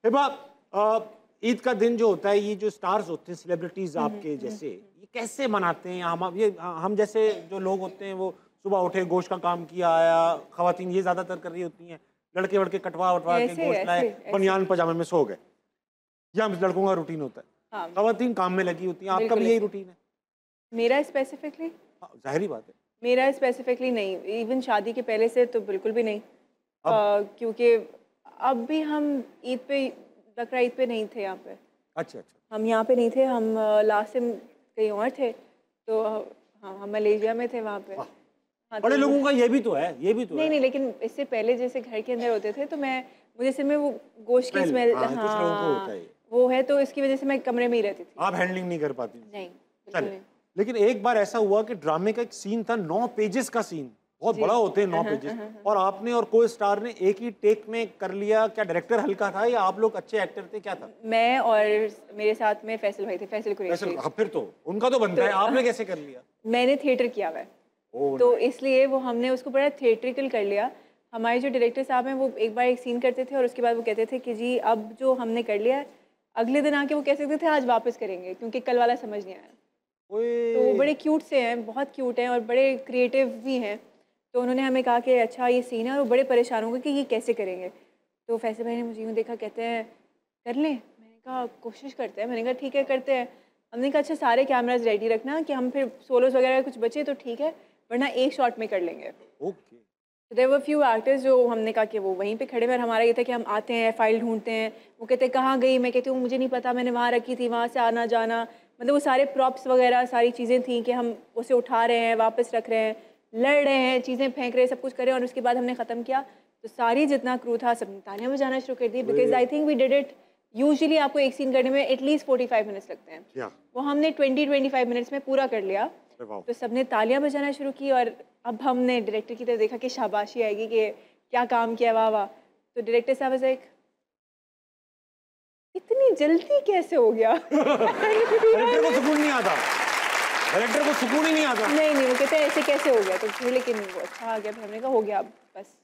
हिबा, ईद का दिन जो होता है, ये जो स्टार्स होते हैं, सेलिब्रिटीज आपके जैसे, ये कैसे मनाते हैं? हम जैसे जो लोग होते हैं वो सुबह उठे, गोश्त का काम किया, आया, खवातीन ये ज्यादातर कर रही होती हैं, लड़के वड़के कटवा वटवा के गोश्त लाए, बनियान पजामे में सो गए। ये हम लड़कों का रूटीन होता है। हाँ। खवातीन काम में लगी होती हैं, आपका भी यही रूटीन है? मेरा स्पेसिफिकली? जाहिर बात है। मेरा स्पेसिफिकली नहीं, इवन शादी के पहले से तो बिल्कुल भी नहीं। क्योंकि अब भी हम ईद पे, बकरा ईद पे नहीं थे यहाँ पे। अच्छा अच्छा। हम यहाँ पे नहीं थे, हम लास्ट टाइम कहीं और थे, तो हाँ हम मलेशिया में थे वहाँ पे। हाँ, बड़े लोगों का ये भी तो है, ये भी तो नहीं है। नहीं, लेकिन इससे पहले जैसे घर के अंदर होते थे तो मुझे सिर्फ में वो गोश्त की स्मेल, कुछ लोगों को होता है वो है, तो इसकी वजह से मैं कमरे में ही रहती थी। आप हैंडलिंग नहीं कर पाती? नहीं, चले। लेकिन एक बार ऐसा हुआ कि ड्रामे का एक सीन था, 9 पेजेस का सीन, बहुत बड़ा होते हैं 9 पेजेस, और आपने और को स्टार ने एक ही टेक में कर लिया। क्या डायरेक्टर हल्का था या आप लोग अच्छे एक्टर थे, क्या था? मैं और मेरे साथ में फैसल भाई थे, फैसल कुरैशी। फिर तो उनका तो बनता है, आपने कैसे कर लिया? मैंने थिएटर किया हुआ है, तो इसलिए वो हमने उसको बड़ा थिएट्रिकल कर लिया। हमारे जो डायरेक्टर साहब हैं वो एक बार एक सीन करते थे और उसके बाद वो कहते थे कि जी अब जो हमने कर लिया है, अगले दिन आके वो कह सकते थे आज वापस करेंगे, क्योंकि कल वाला समझ नहीं आया। तो वो बड़े क्यूट से हैं, बहुत क्यूट हैं और बड़े क्रिएटिव भी हैं। तो उन्होंने हमें कहा कि अच्छा ये सीन है, और वो बड़े परेशान होंगे कि ये कैसे करेंगे। तो फैसल भाई ने मुझे यूँ देखा, कहते हैं कर लें। मैंने कहा कोशिश करते हैं। मैंने कहा ठीक है करते हैं। हमने कहा अच्छा सारे कैमराज रेडी रखना कि हम फिर सोलोज वगैरह कुछ बचे तो ठीक है, वरना एक शॉट में कर लेंगे। Okay. There were few actors जो हमने कहा कि वो वहीं पे खड़े हैं, और हमारा ये था कि हम आते हैं, फाइल ढूंढते हैं। वो कहते हैं कहाँ गई, मैं कहती हूँ मुझे नहीं पता, मैंने वहाँ रखी थी, वहाँ से आना जाना, मतलब वो सारे प्रॉप्स वगैरह सारी चीज़ें थी कि हम उसे उठा रहे हैं, वापस रख रहे हैं, लड़ रहे हैं, चीज़ें फेंक रहे हैं, सब कुछ कर रहे हैं। और उसके बाद हमने ख़त्म किया तो सारी जितना क्रू था सब तालियां बजाना शुरू कर दी, because I think we did it. Usually आपको एक सीन करने में एटलीस्ट 45 मिनट्स लगते हैं, वो हमने 20-25 मिनट्स में पूरा कर लिया। तो सबने तालियां बजाना शुरू की, और अब हमने डायरेक्टर की तरफ देखा कि शाबाशी आएगी कि क्या काम किया, वाह वाह। तो डायरेक्टर साहब एक इतनी जल्दी कैसे हो गया? डायरेक्टर को सुकून नहीं आता, डायरेक्टर को सुकून ही नहीं आता। नहीं वो कहते हैं ऐसे कैसे हो गया, तो फिर लेकिन वो अच्छा आ गया, फिर हमने कहा हो गया अब बस।